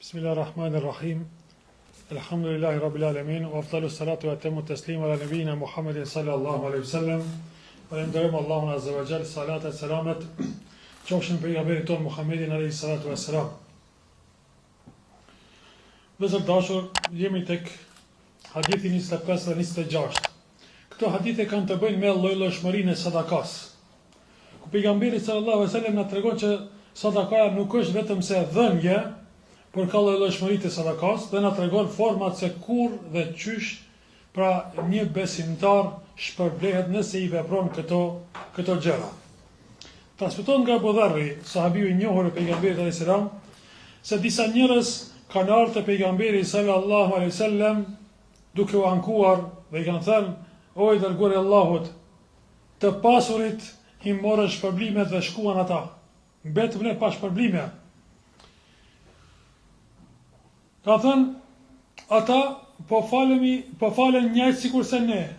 Bismillahirrahmanirrahim. Alhamdulillahi rabbil alamin wa afdalu salatu wa atammu taslim ala nabiyina Muhammedin sallallahu alaihi wasallam. Falenderojmë Allahun azza wa jall, salat e selamet qofshin pejgamberit ton Muhammedin alayhi salatu wassalam. Vëllezër dashur, jemi tek hadithi 25 dhe 26. Këto hadithe kanë të bëjnë me lloj-llojshmërinë e sadakas. Ku pejgamberi sallallahu alaihi wasallam na tregon që sadakaja nuk është vetëm se dhënje, por ka lloj-llojshmëri të sadakas dhe na tregon format se kur dhe qysh pra një besimtar shpërblehet nëse i vepron këto gjëra. Transmeton nga Abu Dharri, sahabiu i njohur i pejgamberit alayhis salam, se disa njerëz kanë ardhur te pejgamberi sallallahu alaihi wasallam duke u ankuar dhe i kanë thënë: "O i dërguari i Allahut, të pasurit i morën shpërblimet dhe shkuan ata. Mbetëm ne pa shpërblime." Ka thënë, ata po falen njëjtë sikur se ne,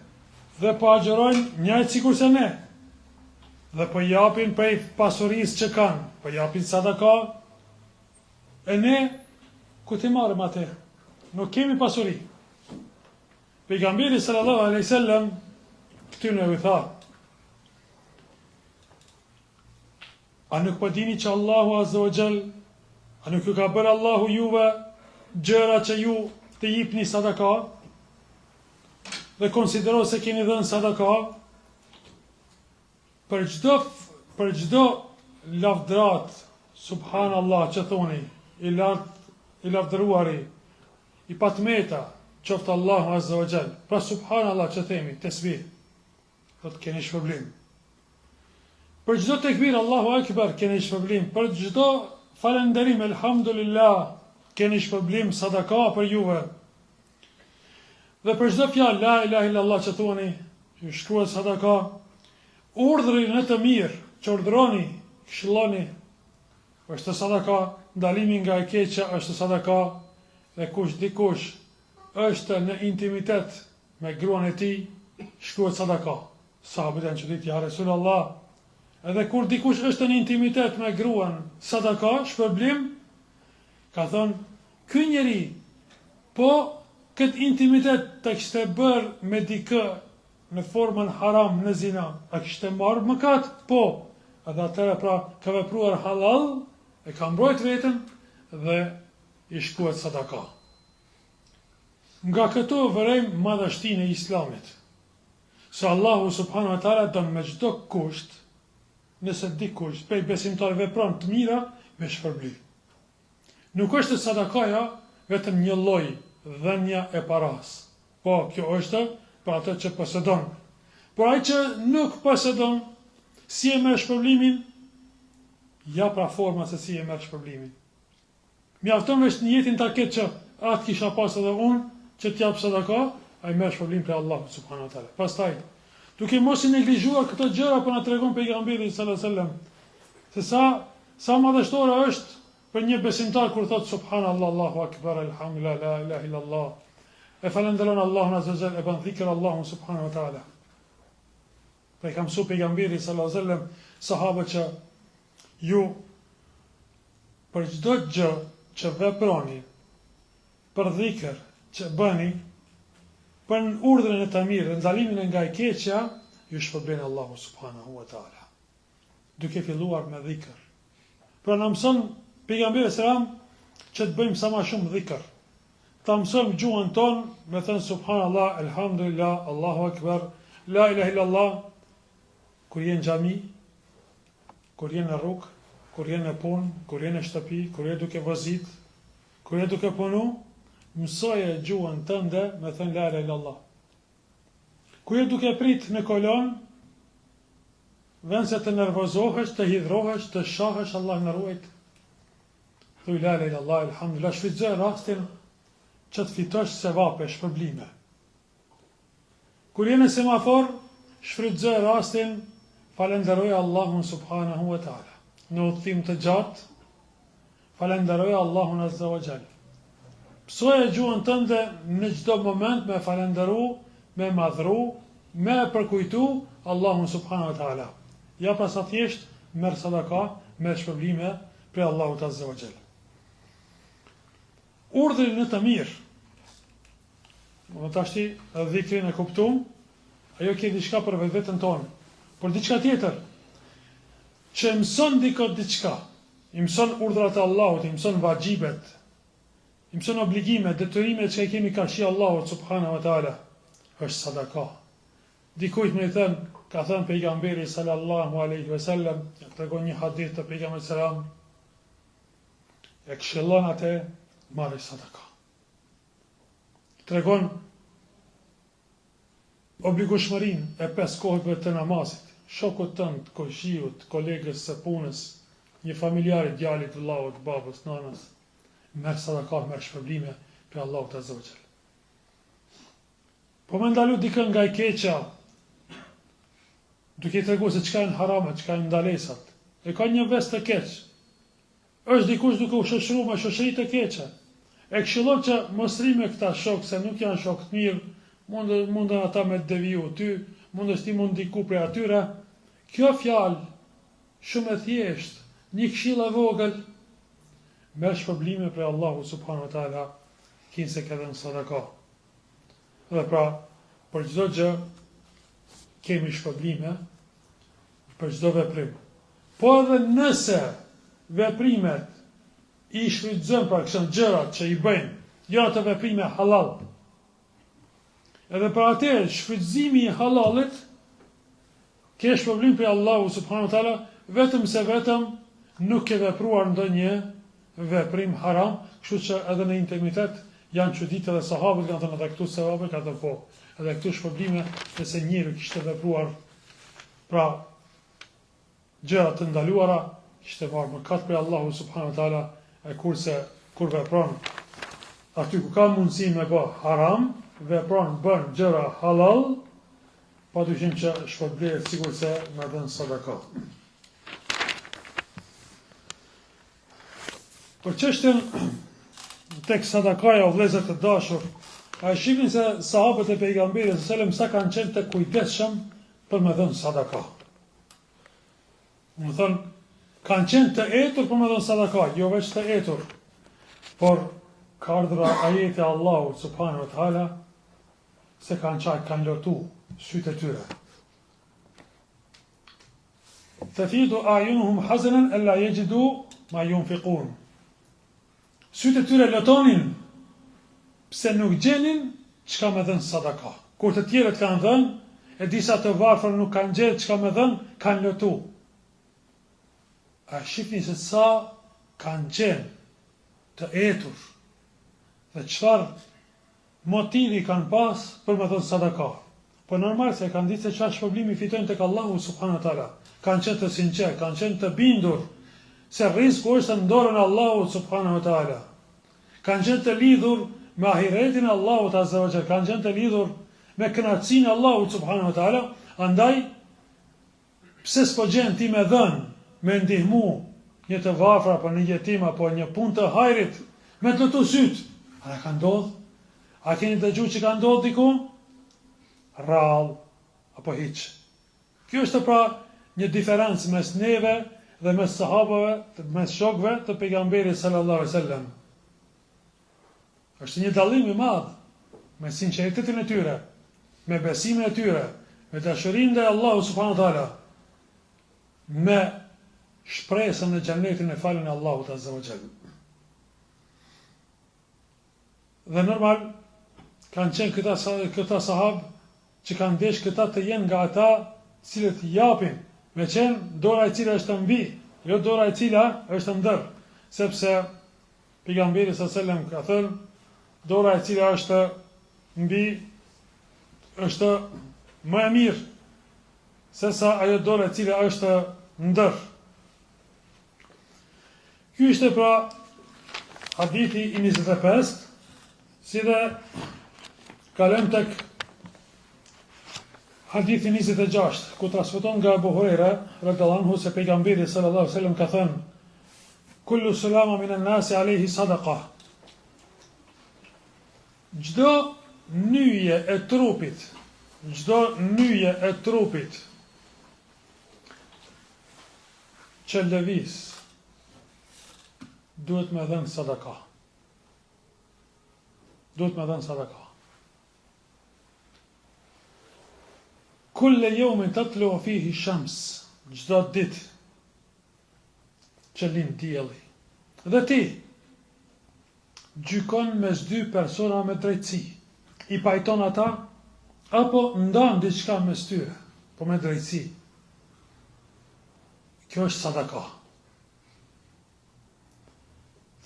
dhe po agjerojnë njëjtë sikur se ne, dhe po japin prej pasurisë që kanë, po japin sadaka, e ne ku t'i marrim atë? Nuk kemi pasuri. Pejgamberi sallallahu alaihi wasallam këtyne u tha: "A nuk po dini që Allahu azza wa jall, a nuk ju ka bërë Allahu juve gjëra që ju të jipni sadaka dhe konsidero se keni dhënë sadaka? Për çdo lavdrat, subhanallah që thoni, i lavdëruari, i patmeta, qoftë Allahu azza wa jall, pra subhanallah që themi, tesbih, do të keni shpërblim. Për çdo tekbir Allahu akbar keni shpërblim, për çdo falënderim elhamdulillah keni shpërblim, sadaka për juve. Dhe për çdo fjalë la ilaha illallah që thoni, ju shkruhet sadaka. Urdhri në të mirë që urdhroni, këshilloni, është sadaka. Ndalimi nga e keqja është sadaka. Dhe dikush është në intimitet me gruan e tij, shkruhet sadaka. Sahabët janë çudit, ja Resulullah. Edhe kur dikush është në intimitet me gruan, sadaka, shpërblim, ka thonë, ky njeri, po këtë intimitet të kishte bërë me dikë në formën haram, në zina, a kishte marrë mëkat? Po. Edhe atëra pra ka vepruar halal, e ka mbrojt veten dhe i shkruhet sadaka. Nga këto vërejmë madhështinë e Islamit. Se Allahu subhanahu wa taala don me çdo kusht, nëse dikush prej besimtarëve vepron të mira, me shpërblim. Nuk është sadakaja vetëm një lloj dhënia e paras. Po, kjo është për atë që posedon. Por ai që nuk posedon, si e merr shpërblimin? Ja pra forma se si e merr shpërblimin. Mjafton veç në jetin ta ketë që atë kisha pas edhe unë, që t'jap sadaka, ai merr shpërblim prej Allahut subhanahu wa taala. Pastaj, duke mos i neglizhuar këto gjëra, po na tregon pejgamberi sallallahu alajhi wasallam se sa madhështore është për një besimtar kur thot subhanallah, Allahu akbar, alhamdulillah, la ilaha illallah, e falenderon Allahun azza wa jalla, e bën dhikr Allahun subhanahu wa taala. Pra i ka mësuar pejgamberi sallallahu alajhi wasallam sahabët që ju për çdo gjë që veproni, për dhikr që bëni, për urdhrin e të mirë dhe ndalimin nga e keqja, ju shpërblen Allahu subhanahu wa taala. Duke filluar me dhikr. Pra na mëson pejgamberi selam që të bëjmë sa më shumë dhikr. Ta mësojmë gjuhën tonë me thënë subhanallah, elhamdulillah, Allahu akbar, la ilaha illallah, kur jenë në xhami, kur jenë në rrugë, kur jenë në punë, kur jenë në shtëpi, kur jenë duke vozit, kur jenë duke punu, mësoje gjuhën tënde me thënë la ilaha illallah. Kur jenë duke prit në kolon, vend se të nervozohesh, të hidhrohesh, të shahesh, Allah në ruajt, thuj la ilaha illallah, elhamdulillah, shfrytëzoj rastin që të fitosh sevape, shpërblime. Kur jenë në semafor, shfrytëzoj rastin, falenderoj Allahun subhanahu wa taala. Në udhtim të gjatë, falenderoj Allahun azza wa jall. Mësoje gjuhën tënde në çdo moment me falenderu, me madhru, me përkujtu Allahun subhanahu wa taala. Ja pas sa thjesht merr sadaka, merr shpërblime prej Allahut azza wa jall. urdhrin në të mirë. Më tashti edhe dhikrin e kuptum, ajo ke diçka për vetën tonë. Por diçka tjetër, që mëson dikot diçka, i mëson urdhrat e Allahut, i mëson vajibet, i mëson obligimet, detyrimet që i kemi karshi Allahut subhanahu wa taala, është sadaka. Dikujt më thënë, ka thënë pejgamberi sallallahu alaihi wasallam, tregon një hadith të pejgamberit sallam, e këshillon atë marrë sadaka. Tregon obligueshmërinë e 5 kohëve të namazit, shokut tënd, koqijut, kolegës së punës, një familjarit, djalit, vllaut, babës, nanës, merr sadaka, merr shpërblime për Allahut azza wa jall. Po më ndalu dikën nga e keqja, duke i treguar se çka janë haramat, çka janë ndalesat. E ka një vest të keq. Është dikush duke u shoqëruar me shoqëri të keqe. E këshillon që mos rri me këta shok se nuk janë shok të mirë, mundën ata me të deviju ty, mundësh ti mund ndiku prej atyre. Kjo fjalë shumë e thjeshtë, një këshill e vogël, merr shpërblime prej Allahu subhanahu wa taala, kinse ka dhënë sadaka. Dhe pra, për çdo gjë kemi shpërblime për çdo veprim. Po edhe nëse veprimet i shfrytëzojmë pra këto gjërat që i bëjmë, janë të veprime halal. Edhe për atë shfrytëzimi i halalit ke shpërblim për Allahu subhanahu wa taala, vetëm se vetëm nuk ke vepruar ndonjë veprim haram, kështu që edhe në intimitet janë çuditë dhe sahabët kanë thënë edhe këtu sevabe ka të po. Edhe këtu shpërblime nëse njëri kishte vepruar pra gjëra të ndaluara, kishte marrë mëkat për Allahu subhanahu wa taala, e kurse kur vepron aty ku ka mundësi me bë haram, vepron bën gjëra halal, padyshim që shpërblehet sikur se me dhënë sadaka. Për çështjen tek sadakaja o vëllezër të dashur, a shihni se sahabët e pejgamberit sallallahu alajhi wasallam sa kanë qenë të kujdesshëm për me dhënë sadaka. Do thonë, kanë qenë të etur për me dhënë sadaka, jo veç të etur, por ka ardhur ajeti Allahut subhanahu wa taala se kanë lotu sytë e tyre. Tafidu a'yunuhum hazanan alla yajidu ma yunfiqun. Sytë e tyre lotonin pse nuk gjenin çka me dhënë sadaka. Kur të tjerët kanë dhënë, e disa të varfër nuk kanë gjetur çka me dhënë, kanë lotu. A shihni se sa kanë qenë të etur dhe çfarë motivi kanë pas për me dhënë sadaka. Po normal se kanë ditë se çfarë shpërblimi fitojnë tek Allahu subhanahu wa taala. Kanë qenë të sinqert, kanë qenë të bindur se rreziku është në dorën e Allahut subhanahu wa taala. Kanë qenë të lidhur me ahiretin e Allahut azza wa jall, kanë qenë të lidhur me kënaqësinë e Allahut subhanahu wa taala, andaj pse s'po gjen ti me dhën, me ndihmu një të varfër apo një jetim apo një punë të hajrit, me të lotu syt. A ka ndodhur? A keni dëgjuar që ka ndodhur diku? Rall apo hiç. Kjo është pra një diferencë mes neve dhe mes sahabëve, mes shokëve të pejgamberit sallallahu alaihi wasallam. Është një dallim i madh me sinqeritetin e tyre, me besimin e tyre, me dashurinë ndaj Allahut subhanahu wa taala, me shpresën në xhenetin e falën e Allahut azza wa jall. Dhe normal kanë qenë këta sahabë që kanë ndesh këta të jenë nga ata cilët japin, me qenë dora e cila është mbi, jo dora e cila është ndër, sepse pejgamberi sallallahu alajhi wasallam ka thënë, dora e cila është mbi është më e mirë se sa ajo dora e cila është ndër. Ky ishte pra hadithi i 25, si dhe kalem tek hadithi 26, ku transmeton nga Abu Huraira radhiyallahu anhu se pejgamberi sallallahu alaihi wasallam ka thënë: kullu salama min an-nasi alayhi sadaqa. Çdo nyje e trupit që lëviz duhet me dhënë sadaka. duhet me dhënë sadaka. Kulle yawmin tatlu fihi shams, çdo ditë që lind dielli. Dhe ti gjykon mes dy persona me drejtësi. I pajton ata apo ndan diçka mes tyre, po me drejtësi. Kjo është sadaka.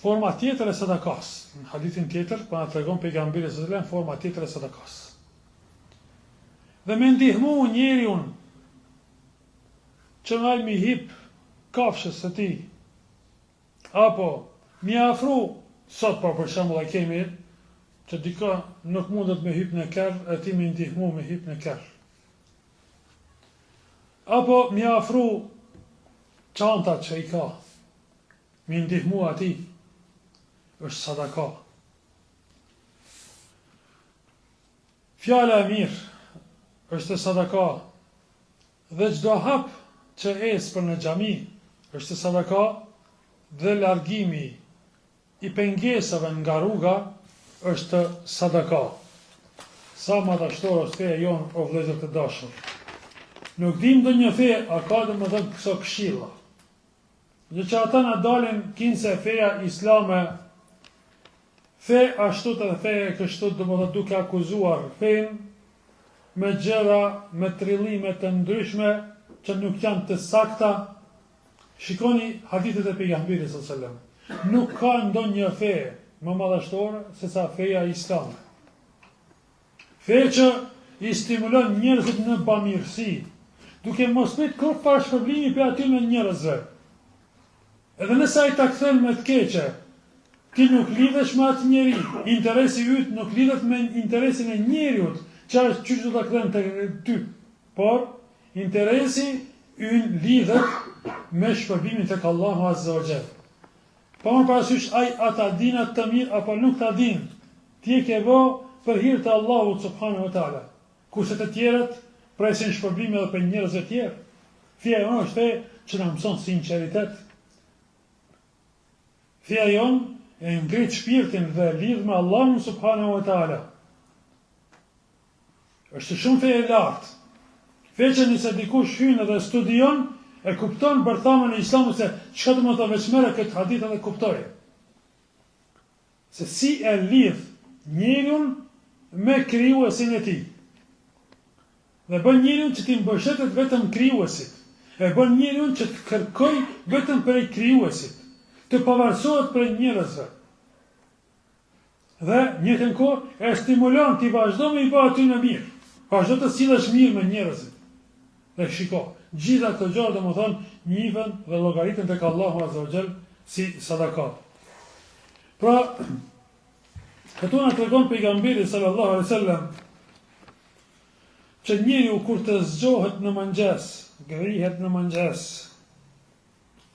Forma tjetër e sadakas. Në hadithin tjetër, po na tregon pejgamberi sallallahu alajhi wasallam forma tjetër e sadakas. Dhe me ndihmu njeriun që nga mi hip kafshës së tij, apo mi afru, sot për shembull e kemi, që dika nuk mundet me hip në kerr, e ti mi ndihmu me hip në kerr. Apo mi afru çantat që i ka, mi ndihmu ati, është sadaka. Fjala e mirë është sadaka, dhe çdo hap që ecë për në xhami është sadaka, dhe largimi i pengesave nga rruga është sadaka. Sa madhështor është feja jonë, o vëllezër të dashur. Nuk dim ndonjë fe, a ka domethënë këso këshilla. Dhe që ata na dalin kinse feja islame, fe ashtu të fe e kështu, domethënë duke akuzuar fen me gjëra, me trillime të ndryshme që nuk janë të sakta. Shikoni hadithet e pejgamberit sallallahu alajhi wasallam. Nuk ka ndonjë fe më madhështore se sa feja islame. Fe që i stimulon njerëzit në bamirësi, duke mos prit kur farë shpërblimi për aty me njerëzve. Edhe nëse ai ta kthen me të keqe, ti nuk lidhesh me atë njeri, interesi yt nuk lidhet me interesin e njeriut, që do ta kthen tek ty, por interesi ynë lidhet me shpërblimin tek Allahu Azza wa Jall. Pa më parasysh ai ata din atë të mirë apo nuk ta din, ti e ke vë për hir të Allahut subhanahu wa taala. Kurse të tjerët presin shpërblime edhe për njerëz të tjerë. Feja jonë është fe që na mëson sinqeritet. Feja jonë e ngrit shpirtin dhe lidh me Allahun subhanahu wa taala. Është shumë fe e lartë. Fe që nëse dikush hyn dhe studion, e kupton bërthamën e Islamit se çka do të thotë veçmëra këtë hadith edhe kuptoi. Se si e lidh njeriun me krijuesin e tij. Dhe bën njeriun që t'i mbështetet vetëm krijuesit. E bën njeriun që të kërkoj vetëm prej krijuesit, të pavarësohet prej njerëzve. Dhe njëtën kohë e stimulon t'i vazhdo me i bë aty në mirë. Vazhdo të sillesh mirë me njerëzit. Dhe shiko, gjitha këto gjëra domethënë njihen dhe llogaritën tek Allahu Azza wa Jall si sadaka. Pra, këtu na tregon pejgamberi sallallahu alaihi wasallam që njeriu kur të zgjohet në mëngjes, ngrihet në mëngjes,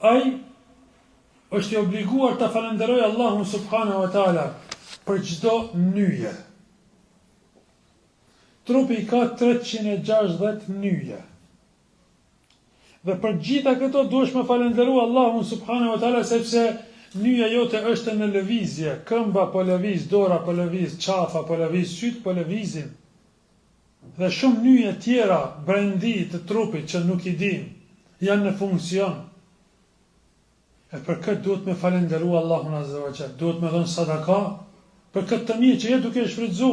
ai është i obliguar të falenderojë Allahun subhanahu wa taala për çdo nyje. Trupi ka 360 nyje. Dhe për gjitha këto duhesh me falenderu Allahun subhanahu wa taala sepse nyja jote është në lëvizje, këmba po lëviz, dora po lëviz, qafa po lëviz, syt po lëvizin. Dhe shumë nyje tjera brendi të trupit që nuk i dim, janë në funksion. E për këtë duhet me falenderu Allahun azza wa jall, duhet me dhënë sadaka për këtë të mirë që je duke shfrytzu.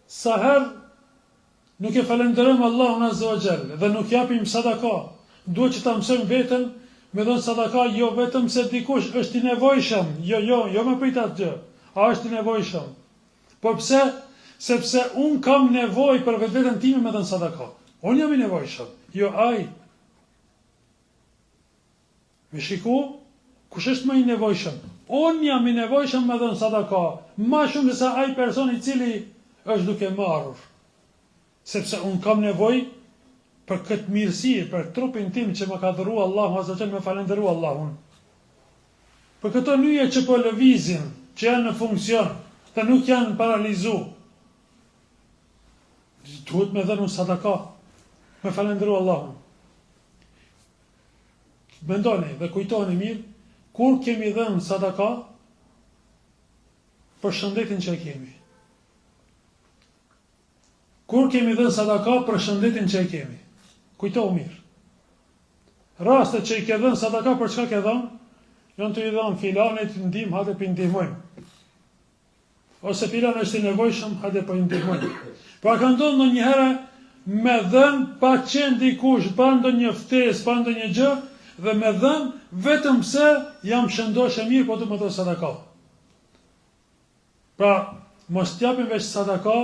Sa herë nuk e falenderojmë Allahun azza wa jall dhe nuk japim sadaka, duhet që ta mësojmë veten me dhënë sadaka jo vetëm se dikush është i nevojshëm, jo me prit atë gjë, a është i nevojshëm. Po pse? Sepse unë kam nevojë për vetveten time me dhënë sadaka. Unë jam i nevojshëm, jo ai. Me shiku, kush është më i nevojshëm? Unë jam i nevojshëm me dhënë sadaka, ma shumë se sa ai person i cili është duke marrur. Sepse unë kam nevojë për këtë mirësi, për trupin tim që më ka dhëruar Allahu azza wa jall, me falenderu Allahun. Për këto nyje që po lëvizin, që janë në funksion, dhe nuk janë paralizu, duhet me dhënë sadaka, me falenderu Allahun. Mendoni dhe kujtoni mirë, kur kemi dhënë sadaka, për shëndetin që e kemi. Kur kemi dhënë sadaka për shëndetin që e kemi. Kujtohu mirë. Rastet që i ke dhënë sadaka për çka ke dhënë, janë të i dhënë filanit ndihmë, hajde për ndihmojmë. Ose filan është i nevojshëm, hajde për ndihmojmë. Pra ka ndodhur ndonjëherë me dhënë pa qenë dikush, pa ndonjë ftesë, pa ndonjë gjë, dhe me dhënë vetëm pse jam shëndosh e mirë, po du më të sadaka. Pra, mos t'japim veç sadaka,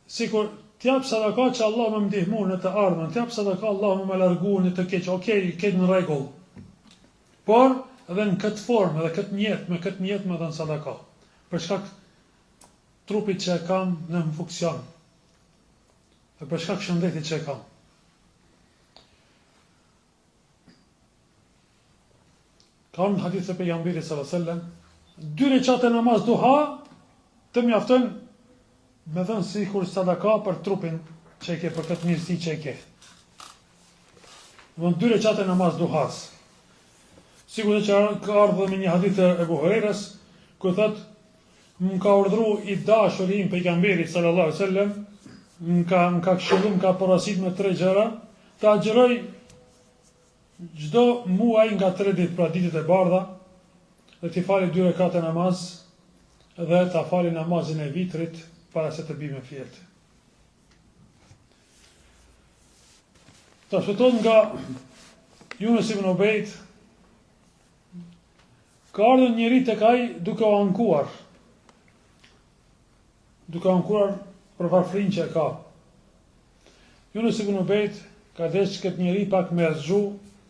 sikur t'jap sadaka që Allah më ndihmu në të ardhmen, t'jap sadaka Allah më largu në të keq, okej, keq në rregull. Por, edhe në këtë formë, edhe këtë njetë, me këtë njetë më dhënë sadaka. Për shkak trupit që e kam në më funksion. Dhe për shkak shëndetit që e kam. Ka në hadith të pejgamberit sallallahu alajhi wasallam, 2 recate namaz duha të mjafton me dhënë sikur sadaka për trupin që e ke, për këtë mirësi që e ke. Dhe 2 recate namaz duhas. Sigur që ka ardhur me një hadith të Ebu Hurajrës, ku thotë, më ka urdhru i dashuri im pejgamberit sallallahu alajhi wasallam, më ka këshillu, më ka porosit me 3 gjëra, të agjëroj çdo muaj nga 3 ditë, pra ditët e bardha, dhe t'i fali 2 rekate namaz, dhe t'a fali namazin e vitrit para se të bime fjetë. Transmeton nga Yunus ibn Ubejd, ka ardhur njëri tek ai duke u ankuar për varfrin që e ka. Yunus ibn Ubejd ka desh këtë njëri pak me rëzgju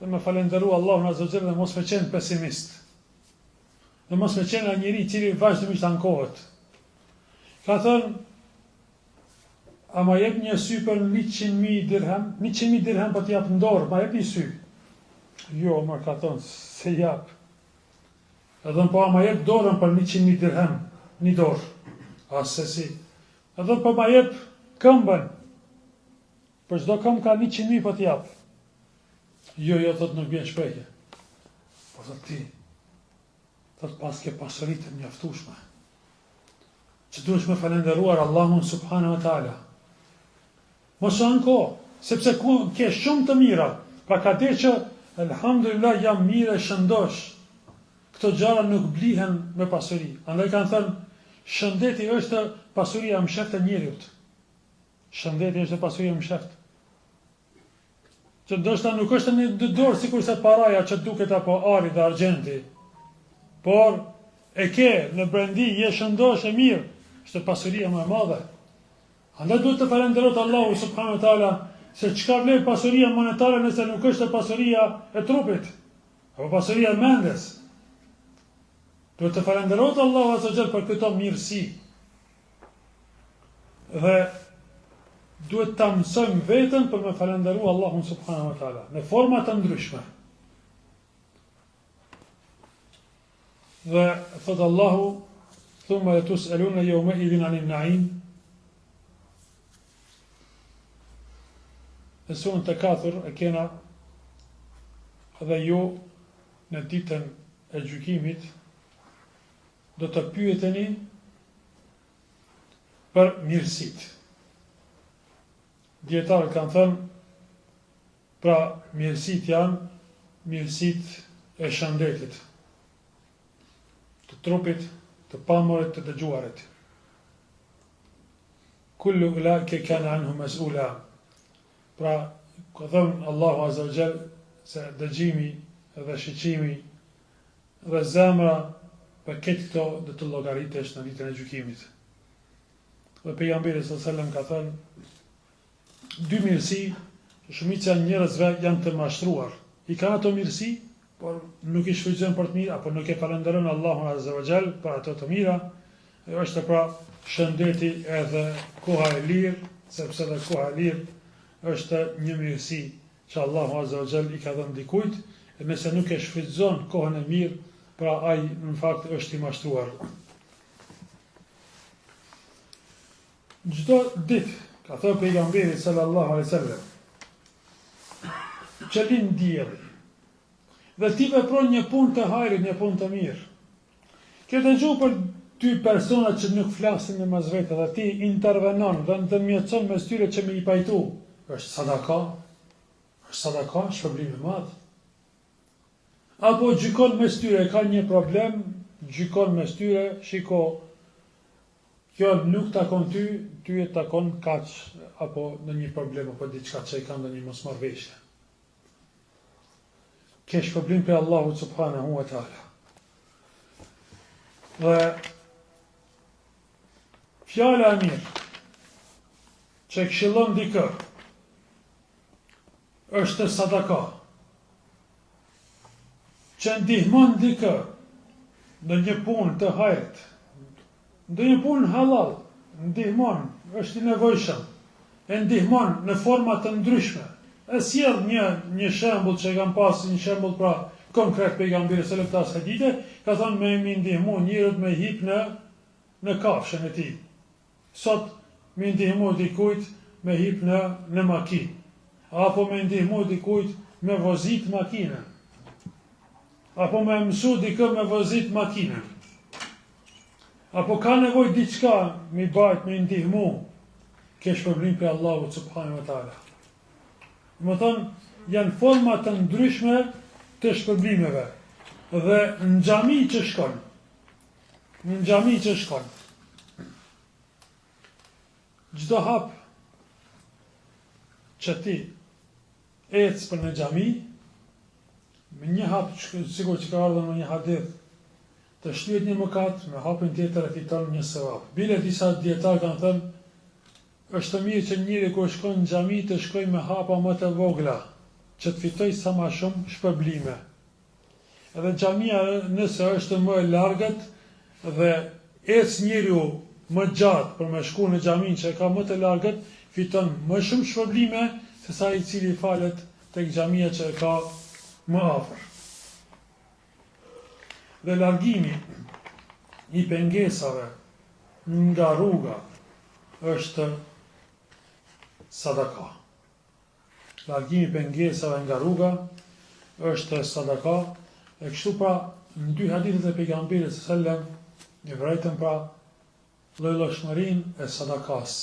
dhe me falenderu Allahun azza wa jalla dhe mos me qenë pesimist. Dhe mos me qenë njëri cili vazhdimisht ankohet. Ka thënë, a ma jep një sy për 100.000 dirhem? 100.000 dirhem për t'jap në dorë, ma jep një sy. Jo, më ka thënë, se jap. Edhe po a ma jep dorën për 100.000 dirhem, një dorë. Asë si. Edhe po ma jep këmbën, për çdo këmbë ka 100.000 për t'jap. Jo, thot nuk bjen shprehje. Po thot ti, thot pas ke pasurit të mjaftueshme, që duhesh me falenderuar Allahun subhanahu wa taala. Mos anko, sepse ke shumë të mira, pra ka dhe që elhamdulillah jam mirë e shëndosh. Këto gjëra nuk blihen me pasuri. Andaj kanë thënë, shëndeti është pasuria më sheft e njeriut. Shëndeti është pasuria më sheft. Që ndoshta nuk është në dorë sikur se paraja që duket apo ari dhe argjenti. Por e ke në brendi, je shëndosh e mirë, është pasuria më e madhe. Andaj duhet të falenderojë Allahu subhanahu wa taala se çka vlen pasuria monetare nëse nuk është pasuria e trupit, apo pasuria e mendes. Duhet të falenderojë Allahu azza wa jalla për këto mirësi. Dhe duhet ta mësojmë veten për me falenderuar Allahun subhanahu wa taala në forma të ndryshme. Dhe thot Allahu, thumma latus'aluna yawma idhin 'anil na'im. Në surën Takathur e kena dhe ju në ditën e gjykimit do të pyeteni për mirësit. Dietarët kanë thënë, pra mirësit janë mirësit e shëndetit, të trupit, të pamurit, të dëgjuarit. Kullu ulaike kana anhu mas'ula. Pra, ka thënë Allahu azza wa jall se dëgjimi dhe shiqimi dhe zemra për këtë këto dhe të llogaritesh në ditën e gjykimit. Dhe pejgamberi sallallahu alajhi wasallam ka thënë, 2 mirësi, shumica e njerëzve janë të mashtruar. I kanë ato mirësi, por nuk i shfrytëzojnë për të mirë, apo nuk e falenderojnë Allahun azza wa jall për ato të mira. Ajo është pra shëndeti edhe koha e lirë, sepse edhe koha e lirë është një mirësi që Allahu azza wa jall i ka dhënë dikujt, e nëse nuk e shfrytëzon kohën e mirë, pra ai në fakt është i mashtruar. Çdo ditë, ka thënë pejgamberi sallallahu alaihi wasallam, që lind dielli, dhe ti vepron një punë të hajrit, një punë të mirë. Ke dëgjuar për ty persona që nuk flasin në mes vete dhe ti intervenon dhe të mjecon mes tyre që me i pajtu, është sadaka, shpërblim i madh. Apo gjykon mes tyre, ka një problem, gjykon mes tyre, shiko, kjo nuk takon ty, ty e takon kaq, apo në një problem, apo diçka që i ka në një mosmarrveshje. Ke shpërblim për Allahu subhanahu wa ta'ala. Dhe fjala e mirë që këshillon dikë është sadaka, që ndihmon dikë në një punë të hajrit, në një punë halal, ndihmon, është i nevojshëm, e ndihmon në forma të ndryshme. E sjell një shembull që e kam pasur, një shembull pra konkret pejgamberi sallallahu alaihi wasallam hadithe, ka thënë me ndihmu njerëzit me hip në kafshën e tij. Sot me ndihmu dikujt me hip në makinë, apo me ndihmu dikujt me vozit makinën, apo me mësu dikë me vozit makinën, apo ka nevojë diçka me bajt me ndihmu, ke shpërblim për Allahu subhanahu wa taala. Më thonë, janë forma të ndryshme të shpërblimeve. Dhe në xhami që shkon, çdo hap që ti ecë për në xhami, me një hap, sigur që ka ardhur në një hadith, të shlyhet një mëkat, me hapin tjetër e fiton një sevap. Bile disa dietarë kanë thënë, është të mirë që njëri kur shkon në xhami të shkoj me hapa më të vogla, që të fitoj sa më shumë shpërblime. Edhe xhamia nëse është më e largët dhe ecë njeriu më gjatë për me shku në xhamin që ka më të largët, fiton më shumë shpërblime se sa i cili falet tek xhamia që ka më afër. Dhe largimi i pengesave nga rruga është sadaka. Largimi i pengesave nga rruga është sadaka, e kështu pra në dy hadithet e pejgamberit sallallahu alaihi wasallam e vërejtën pra llojshmërinë e sadakas.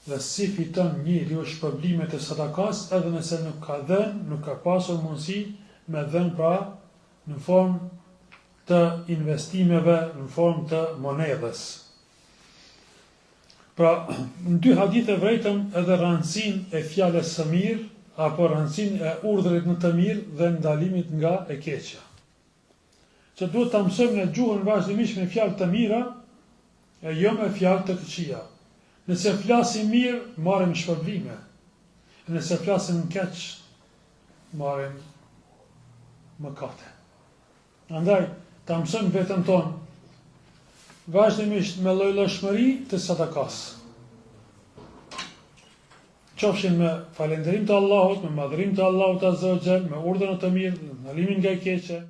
Dhe si fiton njeriu shpërblimet e sadakas edhe nëse nuk ka dhënë, nuk ka pasur mundësi me dhënë pra në formë të investimeve, në formë të monedhës. Pra, në dy hadithe vërejtëm edhe rëndësinë e fjalës së mirë, apo rëndësinë e urdhrit në të mirë dhe ndalimit nga e keqja. Që duhet të mësojmë në gjuhën vazhdimisht me fjalë të mira, e jo me fjalë të këqija. Nëse flasim mirë, marrim shpërblime. Nëse flasim keq, marrim mëkate. Andaj, ta mësojmë veten tonë vazhdimisht me llojshmëri të sadakas. Qofshin me falënderim të Allahut, me madhërim të Allahut azza wa jall, me urdhën e të mirë, ndalimin nga e keqja.